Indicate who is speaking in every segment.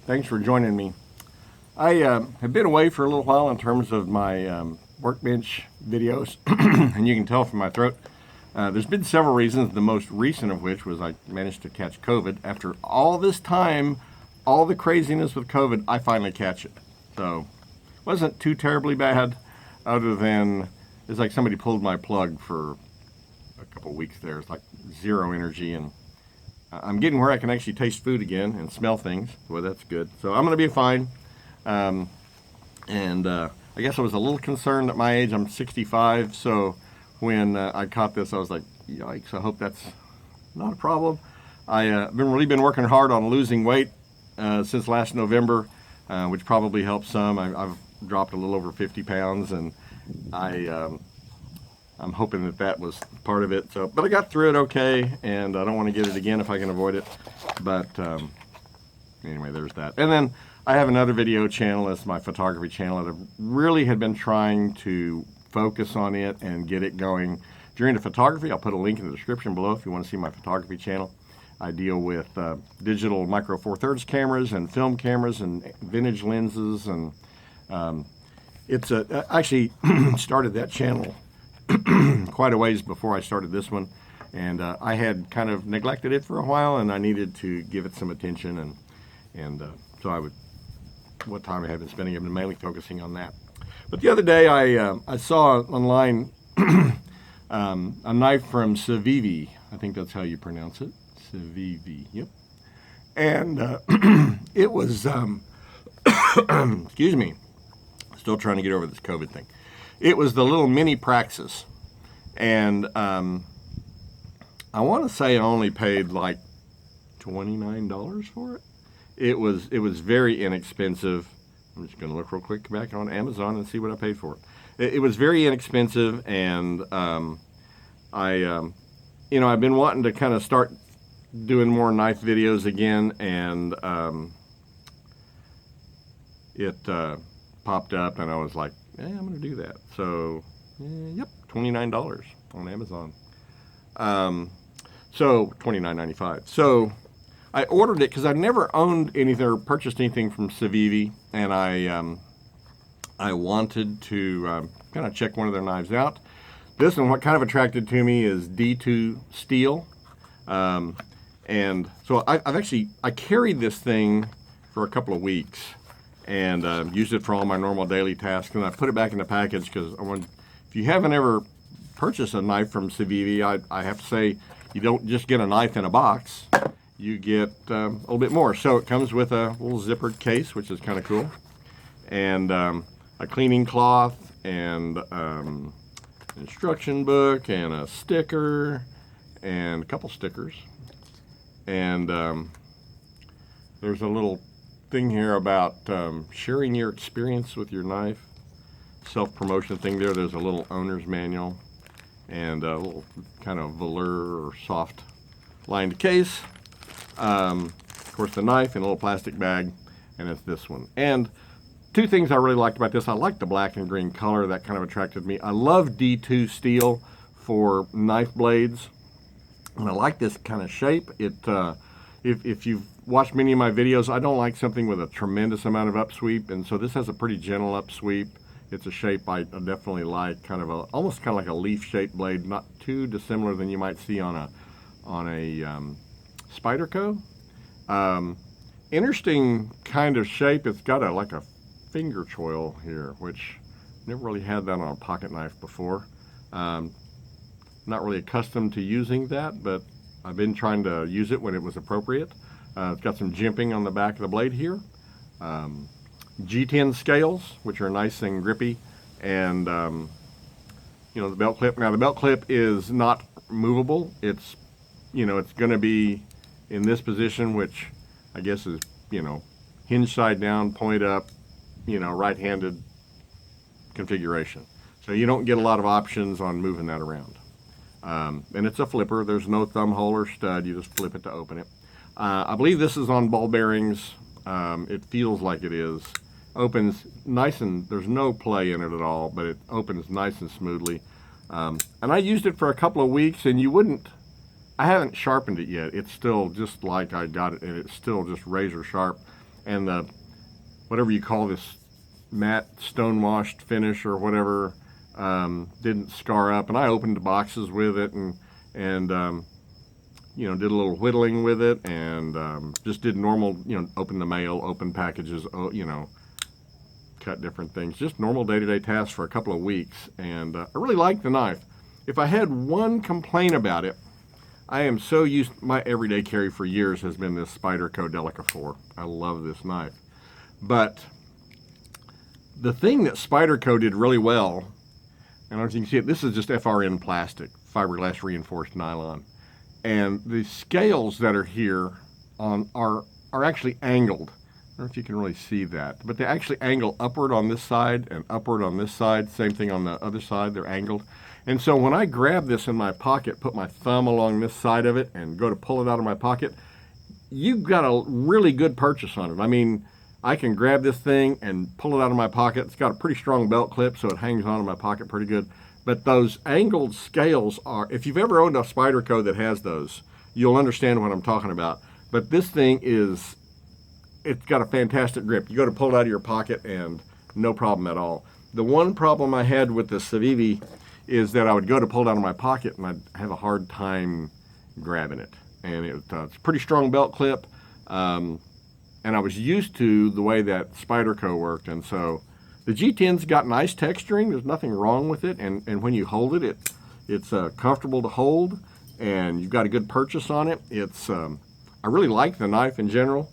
Speaker 1: Thanks for joining me. I have been away for a little while in terms of my workbench videos, and you can tell from my throat. There's been several reasons, the most recent of which was I managed to catch COVID. After all this time, all the craziness with COVID, I finally catch it. So it wasn't too terribly bad, other than it's like somebody pulled my plug for a couple of weeks there. It's like zero energy, and I'm getting where I can actually taste food again and smell things. Well, that's good. So I'm going to be fine. I guess I was a little concerned at my age. I'm 65, so when I caught this, I was like, yikes, I hope that's not a problem. I've really been working hard on losing weight since last November, which probably helped some. I've dropped a little over 50 pounds, and I'm hoping that was part of it. So, but I got through it okay, and I don't want to get it again if I can avoid it. But anyway, there's that. And then I have another video channel. It's my photography channel. I really had been trying to focus on it and get it going during the photography. I'll put a link in the description below if you want to see my photography channel. I deal with digital micro four thirds cameras and film cameras and vintage lenses, and it's actually started that channel quite a ways before I started this one, and I had kind of neglected it for a while, and I needed to give it some attention, and so what time I had been spending, I've been mainly focusing on that. But the other day I saw online a knife from Civivi. I think that's how you pronounce it. Civivi, yep. And it was, excuse me, still trying to get over this COVID thing. It was the little Mini Praxis, and I want to say I only paid like $29 for it. It was very inexpensive. I'm just going to look real quick back on Amazon and see what I paid for it. It was very inexpensive, and I've been wanting to kind of start doing more knife videos again, and it popped up, and I was like, yeah, I'm going to do that. So, yep, $29 on Amazon. So $29.95. So I ordered it because I've never owned anything or purchased anything from Civivi, and I wanted to kind of check one of their knives out. This one, what kind of attracted to me is D2 steel. And so I carried this thing for a couple of weeks and used it for all my normal daily tasks, and I put it back in the package because if you haven't ever purchased a knife from Civivi, I have to say you don't just get a knife in a box, you get a little bit more. So it comes with a little zippered case, which is kind of cool, and a cleaning cloth, and instruction book, and a sticker, and a couple stickers, and there's a little thing here about sharing your experience with your knife, self-promotion thing there. There's a little owner's manual and a little kind of velour or soft lined case. Of course, the knife in a little plastic bag, and it's this one. And two things I really liked about this. I like the black and green color. That kind of attracted me. I love D2 steel for knife blades, and I like this kind of shape. If you've watched many of my videos, I don't like something with a tremendous amount of upsweep, and so this has a pretty gentle upsweep. It's a shape I definitely like, almost kind of like a leaf-shaped blade, not too dissimilar than you might see on a Spyderco. Interesting kind of shape. It's got like a finger choil here, which never really had that on a pocket knife before. Not really accustomed to using that, but I've been trying to use it when it was appropriate. It's got some jimping on the back of the blade here. G10 scales, which are nice and grippy, and the belt clip. Now the belt clip is not movable. It's going to be in this position, which I guess is hinge side down, point up, right-handed configuration. So you don't get a lot of options on moving that around. And it's a flipper. There's no thumb hole or stud. You just flip it to open it. I believe this is on ball bearings. It feels like it is. Opens nice, and there's no play in it at all, but it opens nice and smoothly. And I used it for a couple of weeks, and I haven't sharpened it yet. It's still just like I got it, and it's still just razor sharp. and the, whatever you call this, matte stone washed finish or whatever, didn't scar up. And I opened the boxes with it, and you know, did a little whittling with it, and just did normal, you know, open the mail, open packages, you know, cut different things, just normal day-to-day tasks for a couple of weeks. And I really like the knife. If I had one complaint about it, I am so used, my everyday carry for years has been this Spyderco Delica 4. I love this knife. But the thing that Spyderco did really well, and as you can see it, this is just FRN plastic, fiberglass reinforced nylon. And the scales that are here are actually angled. I don't know if you can really see that, but they actually angle upward on this side and upward on this side. Same thing on the other side, they're angled. And so when I grab this in my pocket, put my thumb along this side of it and go to pull it out of my pocket, you've got a really good purchase on it. I mean, I can grab this thing and pull it out of my pocket. It's got a pretty strong belt clip, so it hangs on in my pocket pretty good. But those angled scales are, if you've ever owned a Spyderco that has those, you'll understand what I'm talking about. But this thing is, it's got a fantastic grip. You go to pull it out of your pocket and no problem at all. The one problem I had with the Civivi is that I would go to pull it out of my pocket and I'd have a hard time grabbing it. And it's a pretty strong belt clip. And I was used to the way that Spyderco worked. And so the G10's got nice texturing. There's nothing wrong with it. And when you hold it, it's comfortable to hold, and you've got a good purchase on it. It's I really like the knife in general.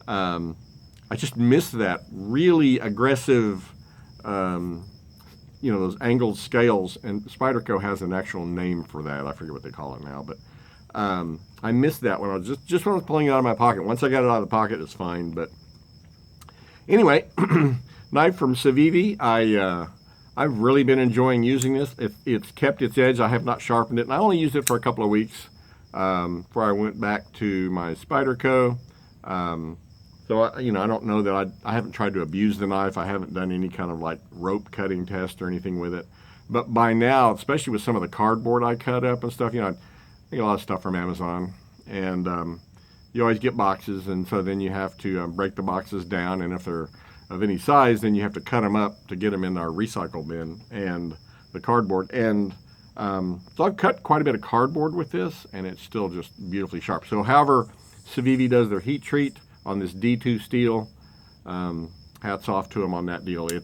Speaker 1: I just miss that really aggressive, you know, those angled scales. And Spyderco has an actual name for that. I forget what they call it now, but I missed that when I was just when I was pulling it out of my pocket. Once I got it out of the pocket, it's fine. But anyway. Knife from Civivi. I've really been enjoying using this. It's kept its edge. I have not sharpened it, and I only used it for a couple of weeks before I went back to my Spyderco. So you know, I don't know that I haven't tried to abuse the knife. I haven't done any kind of like rope cutting test or anything with it. But by now, especially with some of the cardboard I cut up and stuff, you know, I get a lot of stuff from Amazon, and you always get boxes, and so then you have to break the boxes down, and if they're of any size, then you have to cut them up to get them in our recycle bin and the cardboard. And so I've cut quite a bit of cardboard with this, and it's still just beautifully sharp. So however Civivi does their heat treat on this D2 steel, hats off to them on that deal. It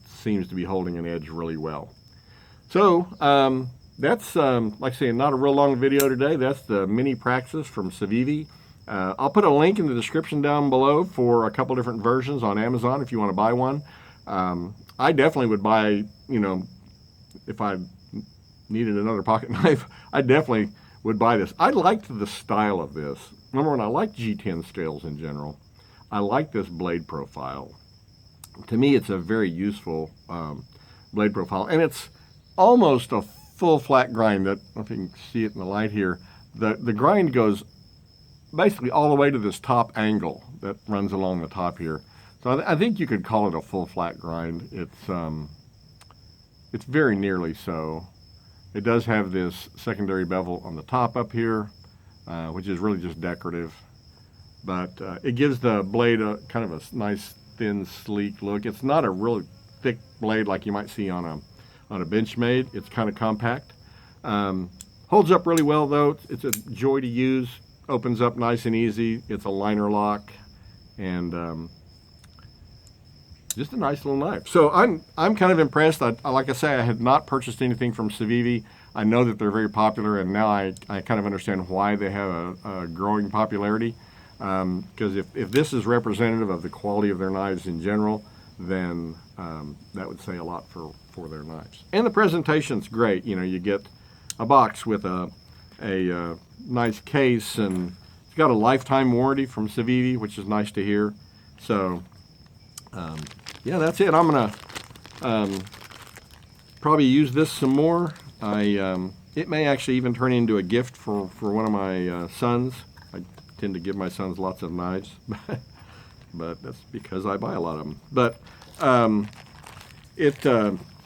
Speaker 1: seems to be holding an edge really well. So that's, like I say, not a real long video today. That's the Mini Praxis from Civivi. I'll put a link in the description down below for a couple different versions on Amazon if you want to buy one. I definitely would buy, you know, if I needed another pocket knife, I definitely would buy this. I liked the style of this. Number one, I like G10 scales in general. I like this blade profile. To me, it's a very useful blade profile, and it's almost a full flat grind. That, I don't know if you can see it in the light here. The grind goes basically all the way to this top angle that runs along the top here. So I think you could call it a full flat grind. It's very nearly so. It does have this secondary bevel on the top up here, which is really just decorative. But it gives the blade a kind of a nice, thin, sleek look. It's not a really thick blade like you might see on a Benchmade. It's kind of compact. Holds up really well though. It's a joy to use. Opens up nice and easy. It's a liner lock, and just a nice little knife. So I'm kind of impressed. Like I say, I had not purchased anything from Civivi. I know that they're very popular, and now I kind of understand why they have a growing popularity. Because if this is representative of the quality of their knives in general, then that would say a lot for their knives. And the presentation's great. You know, you get a box with a nice case, and it's got a lifetime warranty from Civivi, which is nice to hear. So yeah, that's it. I'm gonna probably use this some more. It may actually even turn into a gift for one of my sons. I tend to give my sons lots of knives, but that's because I buy a lot of them. But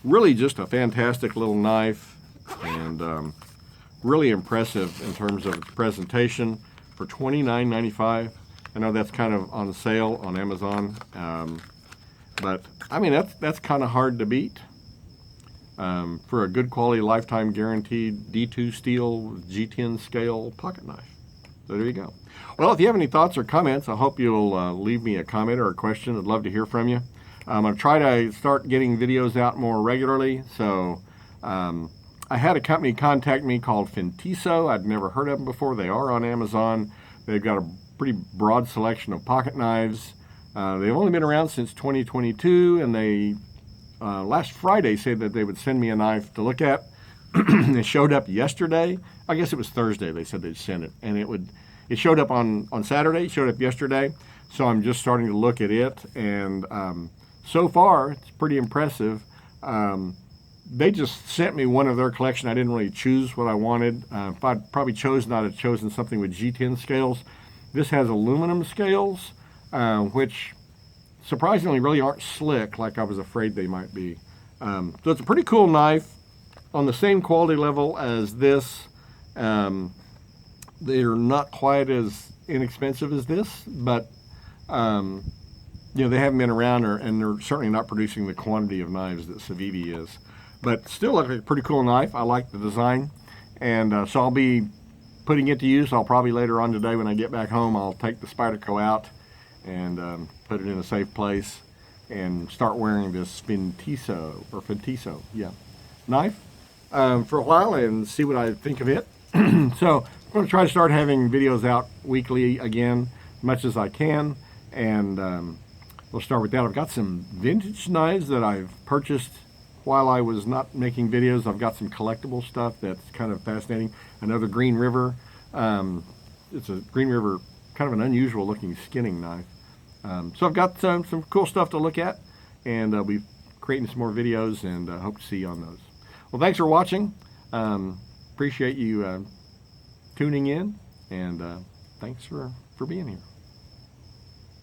Speaker 1: really just a fantastic little knife, and really impressive in terms of its presentation. For $29.95, I know that's kind of on sale on Amazon, but I mean that's kind of hard to beat for a good quality lifetime guaranteed D2 steel G10 scale pocket knife. So there you go. Well, if you have any thoughts or comments, I hope you'll leave me a comment or a question. I'd love to hear from you. I'm going to try to start getting videos out more regularly. So I had a company contact me called Fintiso. I'd never heard of them before. They are on Amazon. They've got a pretty broad selection of pocket knives. They've only been around since 2022, and they last Friday said that they would send me a knife to look at. It showed up yesterday. I guess it was Thursday they said they'd send it, and it showed up on Saturday. It showed up yesterday, so I'm just starting to look at it, and so far it's pretty impressive. They just sent me one of their collection. I didn't really choose what I wanted. If I'd probably chosen, I'd have chosen something with G10 scales. This has aluminum scales, which surprisingly really aren't slick like I was afraid they might be. So it's a pretty cool knife on the same quality level as this. They're not quite as inexpensive as this, but you know, they haven't been around, and they're certainly not producing the quantity of knives that Civivi is. But still like a pretty cool knife. I like the design, and so I'll be putting it to use. I'll probably later on today when I get back home, I'll take the Spyderco out and put it in a safe place and start wearing this Fintiso, yeah, knife for a while and see what I think of it. So I'm going to try to start having videos out weekly again, as much as I can, and we'll start with that. I've got some vintage knives that I've purchased while I was not making videos. I've got some collectible stuff that's kind of fascinating. Another Green River. It's a Green River, kind of an unusual looking skinning knife. So I've got some cool stuff to look at, and I'll be creating some more videos, and hope to see you on those. Well, thanks for watching. Appreciate you tuning in, and thanks for being here.